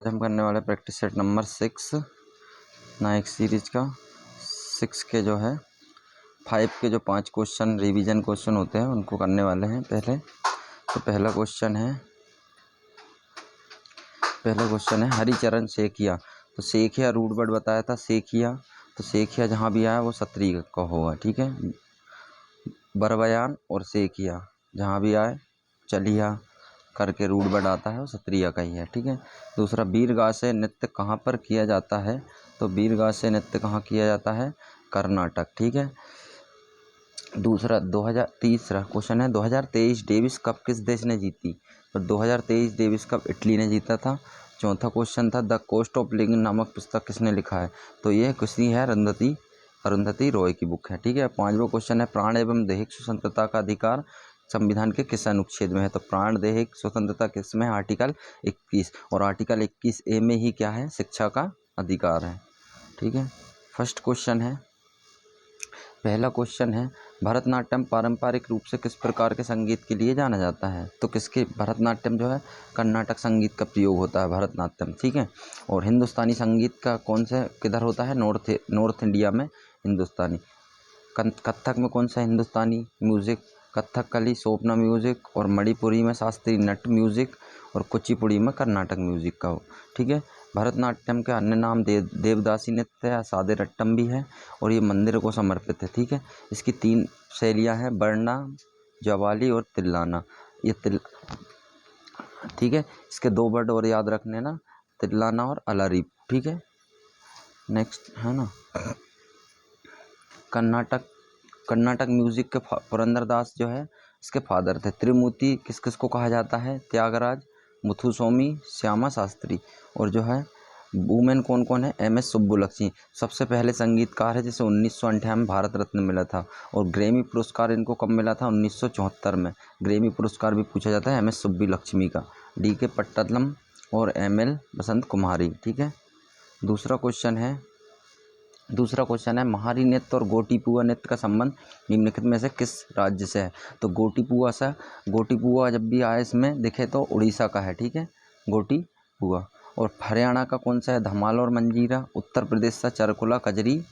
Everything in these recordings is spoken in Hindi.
हम करने वाले practice set number 6 Naik series का 6 के जो है 5 के जो 5 क्वेश्चन रिवीजन क्वेश्चन होते हैं उनको करने वाले हैं। तो पहला क्वेश्चन है हरिचरण सेकिया। तो सेकिया रूट वर्ड बताया था सेकिया, तो सेकिया जहाँ भी आया वो सत्री का होगा, ठीक है। बरबयान और सेकिया जहाँ भी आए चलिया करके रूट वर्ड आता है वो सत्रिया का ही है, ठीक है। दूसरा वीरगासे नृत्य कहाँ पर किया जाता है, तो वीरगासे नृत्य कहाँ किया जाता है, कर्नाटक, ठीक है। तीसरा क्वेश्चन है 2023 डेविस कप किस देश ने जीती, तो 2023 डेविस कप इटली ने जीता था। चौथा क्वेश्चन था द कॉस्ट ऑफ लिविंग नामक पुस्तक किसने लिखा है, तो ये किसकी है, अरुंधति रॉय की बुक है, ठीक है। पांचवा क्वेश्चन है प्राण एवं दैहिक स्वतंत्रता का अधिकार संविधान के किस अनुच्छेद में है, तो प्राण दैहिक स्वतंत्रता किस में है, आर्टिकल 21, और आर्टिकल 21A में ही क्या है, शिक्षा का अधिकार है, ठीक है। पहला क्वेश्चन है भरतनाट्यम पारंपरिक रूप से किस प्रकार के संगीत के लिए जाना जाता है, तो किसके, भरतनाट्यम जो है कर्नाटक संगीत का प्रयोग होता है भरतनाट्यम, ठीक है। और हिंदुस्तानी संगीत का कौन सा किधर होता है, नॉर्थ इंडिया में हिंदुस्तानी। कथक में कौन सा हिंदुस्तानी म्यूज़िक, कथकली सोपना म्यूज़िक, और मणिपुरी में शास्त्रीय नट म्यूज़िक, और कुचिपुड़ी में कर्नाटक म्यूज़िक का हो, ठीक है। भरतनाट्यम के अन्य नाम देवदासी नृत्य है, सादे रट्टम भी है, और ये मंदिर को समर्पित है, ठीक है। इसकी 3 शैलियाँ हैं, बरना, जवाली और तिल्लाना। ठीक है। इसके 2 वर्ड और याद रखने ना, तिल्लाना और अलारीप, ठीक है। नेक्स्ट है ना कर्नाटक म्यूजिक के पुरंदरदास जो है इसके फादर थे। त्रिमूर्ति किस किस को कहा जाता है, त्यागराज, मुथुस्वामी, श्यामा शास्त्री, और जो है वुमेन कौन कौन है, MS सुब्बुलक्ष्मी सबसे पहले संगीतकार है जिसे 1958 में भारत रत्न मिला था। और ग्रैमी पुरस्कार इनको कब मिला था, 1974 में। ग्रैमी पुरस्कार भी पूछा जाता है MS सुब्बुलक्ष्मी का। DK पट्टालम और ML बसंत कुमारी, ठीक है। दूसरा क्वेश्चन है महारी नृत्य और गोटीपुआ नृत्य का संबंध निम्नलिखित में से किस राज्य से है, तो गोटीपुआ जब भी आए इसमें दिखे तो उड़ीसा का है, ठीक है, गोटीपुआ। और हरियाणा का कौन सा है, धमाल और मंजीरा। उत्तर प्रदेश का चरकुला कजरी,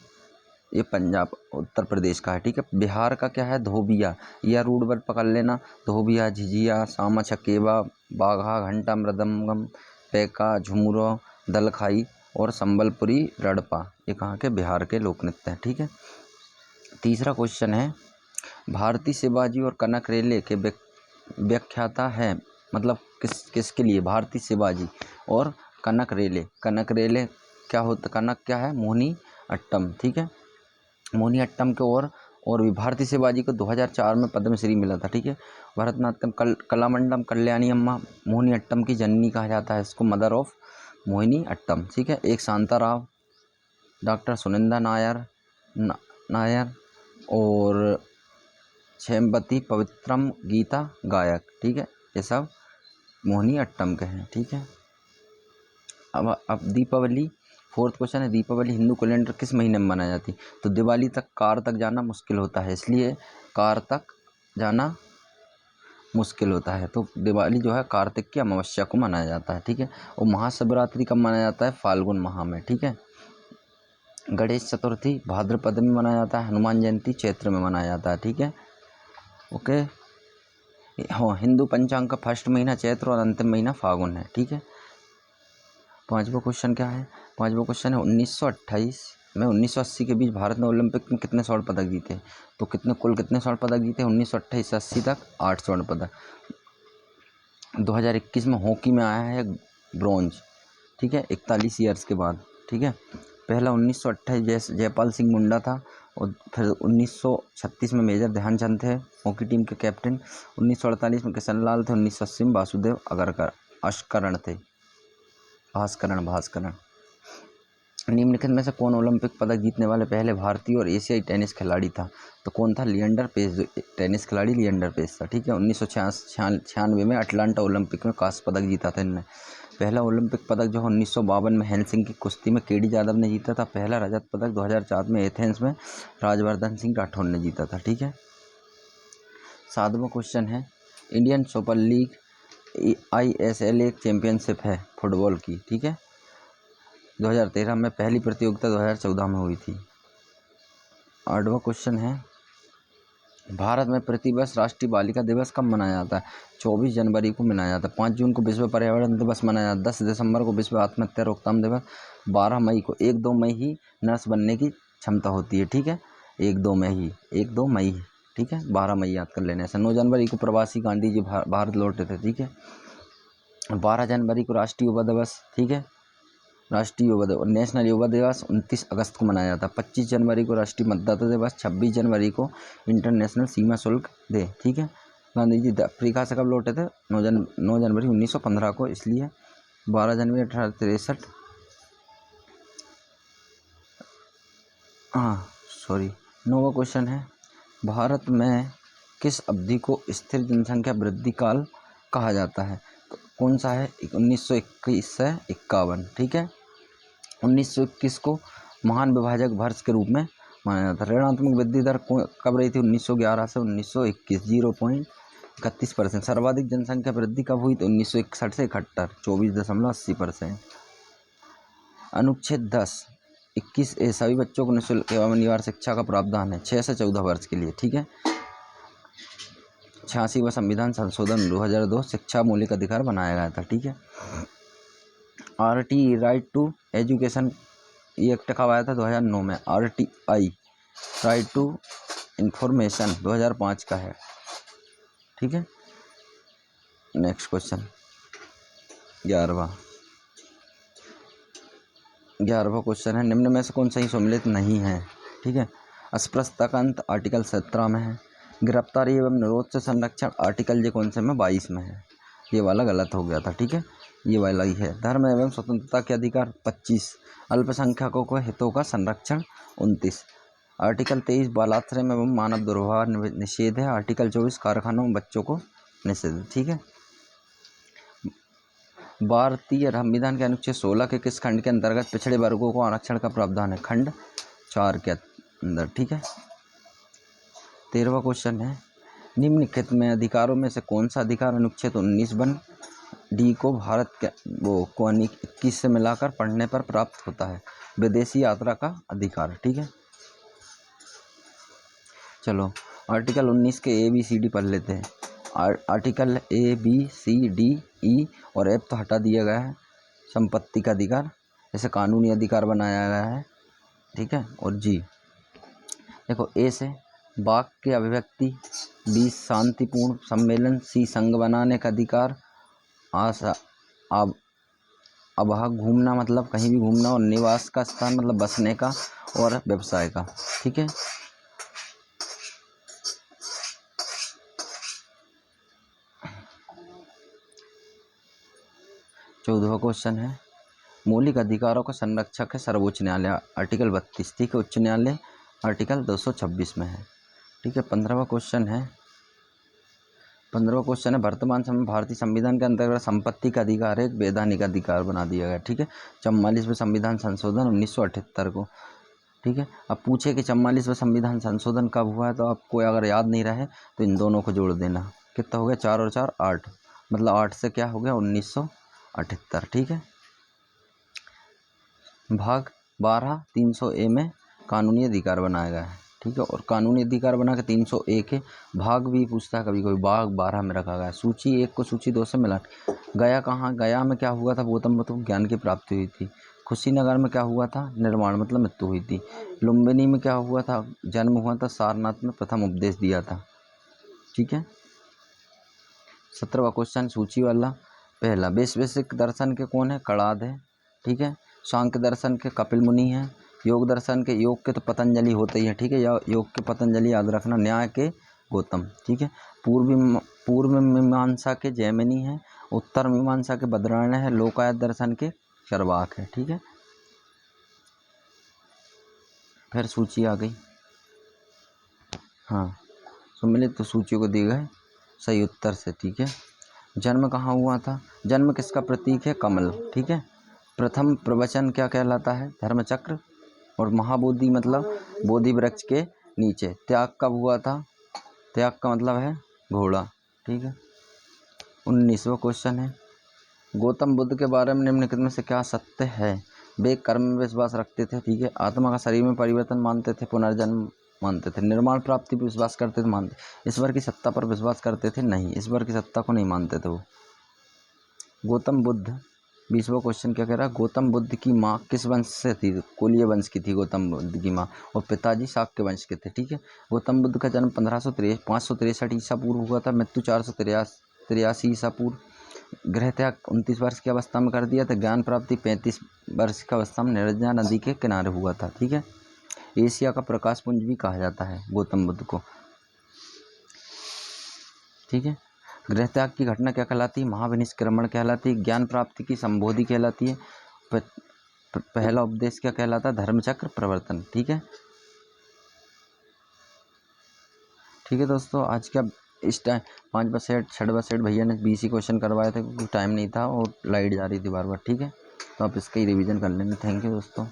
ये पंजाब उत्तर प्रदेश का है, ठीक है। बिहार का क्या है, धोबिया, यह रूट वर्ड पकड़ लेना, धोबिया, झिझिया, सामा छकेवा, बाघा, घंटा, मृदंगम, पैका, झुमरो, दलखाई और संबलपुरी रड़पा, ये कहाँ के, बिहार के लोक नृत्य हैं, ठीक है। तीसरा क्वेश्चन है भारती शिवाजी और कनक रेले के व्याख्याता है, मतलब किसके लिए, भारती शिवाजी और कनक रेले क्या होता, कनक क्या है, मोहिनी अट्टम, ठीक है। मोहिनी अट्टम के और भी भारती शिवाजी को 2004 में पद्मश्री मिला था, ठीक है। भरतनाट्यम कलामंडलम कल्याणी अम्मा मोहिनी अट्टम की जननी कहा जाता है इसको, मदर ऑफ मोहिनी अट्टम, ठीक है। एक शांताराव, डॉक्टर सुनिंदा नायर और क्षेमवती पवित्रम गीता गायक, ठीक है, ये सब मोहिनी अट्टम के हैं, ठीक है। अब दीपावली, फोर्थ क्वेश्चन है दीपावली हिंदू कैलेंडर किस महीने में मनाई जाती, तो दिवाली तक कार तक जाना मुश्किल होता है, इसलिए कार तक जाना मुश्किल होता है, तो दिवाली जो है कार्तिक की अमावस्या को मनाया जाता है, ठीक है। और महाशिवरात्रि कब मनाया जाता है, फाल्गुन माह में, ठीक है। गणेश चतुर्थी भाद्रपद में मनाया जाता है, हनुमान जयंती चैत्र में मनाया जाता है, ठीक है, ओके। हाँ, हिंदू पंचांग का फर्स्ट महीना चैत्र और अंतिम महीना फाल्गुन है, ठीक है। पांचवा क्वेश्चन क्या है, पांचवा क्वेश्चन है 1928 में 1980 के बीच भारत ने ओलंपिक में कितने स्वर्ण पदक जीते, तो कुल कितने स्वर्ण पदक जीते, 1928 से 80 तक 8 स्वर्ण पदक। 2021 में हॉकी में आया है ब्रॉन्ज, ठीक है, 41 ईयर्स के बाद, ठीक है। पहला 1928 जयपाल सिंह मुंडा था, और फिर 1936 में मेजर ध्यानचंद थे हॉकी टीम के कैप्टन, 1948 में किशन लाल थे, 1980 में वासुदेव भास्करण थे, भास्करण। निम्नलिखित में से कौन ओलंपिक पदक जीतने वाले पहले भारतीय और एशियाई टेनिस खिलाड़ी था, तो कौन था, लिएंडर पेस, टेनिस खिलाड़ी लिएंडर पेस था, ठीक है। 1996 में अटलांटा ओलंपिक में कांस्य पदक जीता था इनने। पहला ओलंपिक पदक जो 1952 में हेलसिंकी कुश्ती में KD यादव ने जीता था। पहला रजत पदक 2004 में एथेंस में राजवर्धन सिंह राठौर ने जीता था, ठीक है। 7वां क्वेश्चन है इंडियन सुपर लीग ISL एक चैम्पियनशिप है फुटबॉल की, ठीक है। 2013 में पहली प्रतियोगिता 2014 में हुई थी। 8वां क्वेश्चन है, भारत में प्रतिवर्ष राष्ट्रीय बालिका दिवस कब मनाया जाता है? 24 जनवरी को मनाया जाता है। 5 जून को विश्व पर्यावरण दिवस मनाया जाता है। 10 दिसंबर को विश्व आत्महत्या रोकथाम दिवस। 12 मई को 1-2 मई ही नर्स बनने की क्षमता होती है, ठीक है। 1-2 मई, ठीक है। 12 मई याद कर लेने से। 9 जनवरी को प्रवासी गांधी जी भारत लौटे थे, ठीक है। 12 जनवरी को राष्ट्रीय युवा दिवस, ठीक है। राष्ट्रीय युवा दिवस, नेशनल युवा दिवस 29 अगस्त को मनाया जाता है। 25 जनवरी को राष्ट्रीय मतदाता दिवस। 26 जनवरी को इंटरनेशनल सीमा शुल्क डे, ठीक है। गांधी जी अफ्रीका से कब लौटे थे? 9 जनवरी 1915 को, इसलिए 12 जनवरी 1863। सॉरी। 9वां क्वेश्चन है, भारत में किस अवधि को स्थिर जनसंख्या वृद्धि काल कहा जाता है? तो कौन सा है? 1921 से 51, ठीक है। 1921 को महान विभाजक वर्ष के रूप में माना जाता है। ऋणात्मक वृद्धि दर कब रही थी? 1911 से 1921, 0.31%। सर्वाधिक जनसंख्या वृद्धि कब हुई? तो 1961 से 71, 24.80%। अनुच्छेद 10 21A सभी बच्चों को निःशुल्क एवं अनिवार्य शिक्षा का प्रावधान है 6 से 14 वर्ष के लिए, ठीक है। 86वां संविधान संशोधन 2002 शिक्षा मौलिक अधिकार बनाया गया था, ठीक है। RTI राइट टू एजुकेशन ये एक्ट कब आया था? 2009 में। RTI राइट टू इंफॉर्मेशन 2005 का है, ठीक है। नेक्स्ट क्वेश्चन 11वां क्वेश्चन है, निम्न में से कौन सही सम्मिलित नहीं है? ठीक है। अस्पृश्यता का अंत आर्टिकल 17 में है। गिरफ्तारी एवं निरोध से संरक्षण आर्टिकल ये कौन से में? 22 में है। ये वाला गलत हो गया था, ठीक है। ये वाला ही है। धर्म एवं स्वतंत्रता के अधिकार 25। अल्पसंख्यकों के हितों का संरक्षण 29। आर्टिकल 23 बालाश्रय एवं मानव दुर्व्यवहार निषेध है। आर्टिकल 24 कारखानों में बच्चों को निषेध, ठीक है। भारतीय संविधान के अनुच्छेद 16 के किस खंड के अंतर्गत पिछड़े वर्गों को आरक्षण का प्रावधान है? खंड 4 के अंदर, ठीक है। 13वां क्वेश्चन है, निम्नलिखित में अधिकारों में से कौन सा अधिकार अनुच्छेद 19(d) को भारत के 21 से मिलाकर पढ़ने पर प्राप्त होता है? विदेशी यात्रा का अधिकार, ठीक है। चलो आर्टिकल 19 के ABCD पढ़ लेते हैं। आर्टिकल ABCDE और F तो हटा दिया गया है। संपत्ति का अधिकार जैसे कानूनी अधिकार बनाया गया है, ठीक है। और G देखो, A से वाक की अभिव्यक्ति, B शांतिपूर्ण सम्मेलन, C संघ बनाने का अधिकार, अभाग घूमना मतलब कहीं भी घूमना, और निवास का स्थान मतलब बसने का और व्यवसाय का, ठीक है। चौदहवां क्वेश्चन है, मौलिक अधिकारों का संरक्षक है सर्वोच्च न्यायालय, आर्टिकल 32, ठीक है। उच्च न्यायालय आर्टिकल 226 में है, ठीक है। 15वां क्वेश्चन है वर्तमान समय भारतीय संविधान के अंतर्गत संपत्ति का अधिकार एक वैधानिक अधिकार बना दिया गया, ठीक है। 44वें संविधान संशोधन 1978 को, ठीक है। अब पूछे कि 44वें संविधान संशोधन कब हुआ है, तो आपको अगर याद नहीं रहे तो इन दोनों को जोड़ देना। कितना हो गया? 4 और 4 8, मतलब 8 से क्या हो गया? 1978, ठीक है। भाग 12 300A में कानूनी अधिकार बनाया गया है, ठीक है। और कानूनी अधिकार बना के 301 के भाग भी पूछता है कभी कभी, भाग 12 में रखा गया है। सूची 1 को सूची 2 से मिला। गया कहाँ? गया में क्या हुआ था? गौतम बुद्ध को ज्ञान की प्राप्ति हुई थी। कुशीनगर में क्या हुआ था? निर्माण मतलब मृत्यु हुई थी। लुम्बिनी में क्या हुआ था? जन्म हुआ था। सारनाथ में प्रथम उपदेश दिया था, ठीक है। 17वां क्वेश्चन सूची वाला पहला, वैशेषिक दर्शन के कौन है? कणाद है, ठीक है। सांख्य दर्शन के कपिल मुनि हैं। योग दर्शन के, योग के तो पतंजलि होते ही हैं, ठीक है। योग के पतंजलि याद रखना। न्याय के गौतम, ठीक है। पूर्व मीमांसा के जैमिनी हैं। उत्तर मीमांसा के बद्रायण है। लोकायत दर्शन के चरवाक है, ठीक है। फिर सूची आ गई, हाँ सम्मिलित तो सूची को दिए गए सही उत्तर से, ठीक है। जन्म कहाँ हुआ था? जन्म किसका प्रतीक है? कमल, ठीक है। प्रथम प्रवचन क्या कहलाता है? धर्मचक्र। और महाबोधि मतलब बोधि वृक्ष के नीचे। त्याग कब हुआ था? त्याग का मतलब है घोड़ा, ठीक है। 19वां क्वेश्चन है, गौतम बुद्ध के बारे में निम्नलिखित में से क्या सत्य है? वे कर्म में विश्वास रखते थे, ठीक है, आत्मा का शरीर में परिवर्तन मानते थे, पुनर्जन्म मानते थे, निर्माण प्राप्ति पर विश्वास करते थे, मानते, ईश्वर की सत्ता पर विश्वास करते थे, नहीं, ईश्वर की सत्ता को नहीं मानते थे वो। गौतम बुद्ध, 20वां क्वेश्चन क्या कह रहा है, गौतम बुद्ध की माँ किस वंश से थी? कुलीय वंश की थी गौतम बुद्ध की माँ, और पिताजी शाक्य वंश के थे, ठीक है। गौतम बुद्ध का जन्म 563 ईसा पूर्व हुआ था, मृत्यु 483 ईसा पूर्व, गृह त्याग 29 वर्ष की अवस्था में कर दिया था, ज्ञान प्राप्ति 35 वर्ष की अवस्था में निरंजना नदी के किनारे हुआ था, ठीक है। एशिया का प्रकाश पुंज भी कहा जाता है गौतम बुद्ध को, ठीक है। गृह त्याग की घटना क्या कहलाती है? महाविनिष्क्रमण कहलाती है। ज्ञान प्राप्ति की संबोधि कहलाती है। पहला उपदेश क्या कहलाता है? धर्मचक्र प्रवर्तन, ठीक है। ठीक है दोस्तों, आज का इस टाइम 5वां सेट 6वां सेट भैया ने 20 ही क्वेश्चन करवाए थे क्योंकि टाइम नहीं था और लाइट जा रही थी बार बार, ठीक है। तो आप इसका ही रिवीजन कर लेंगे। थैंक यू दोस्तों।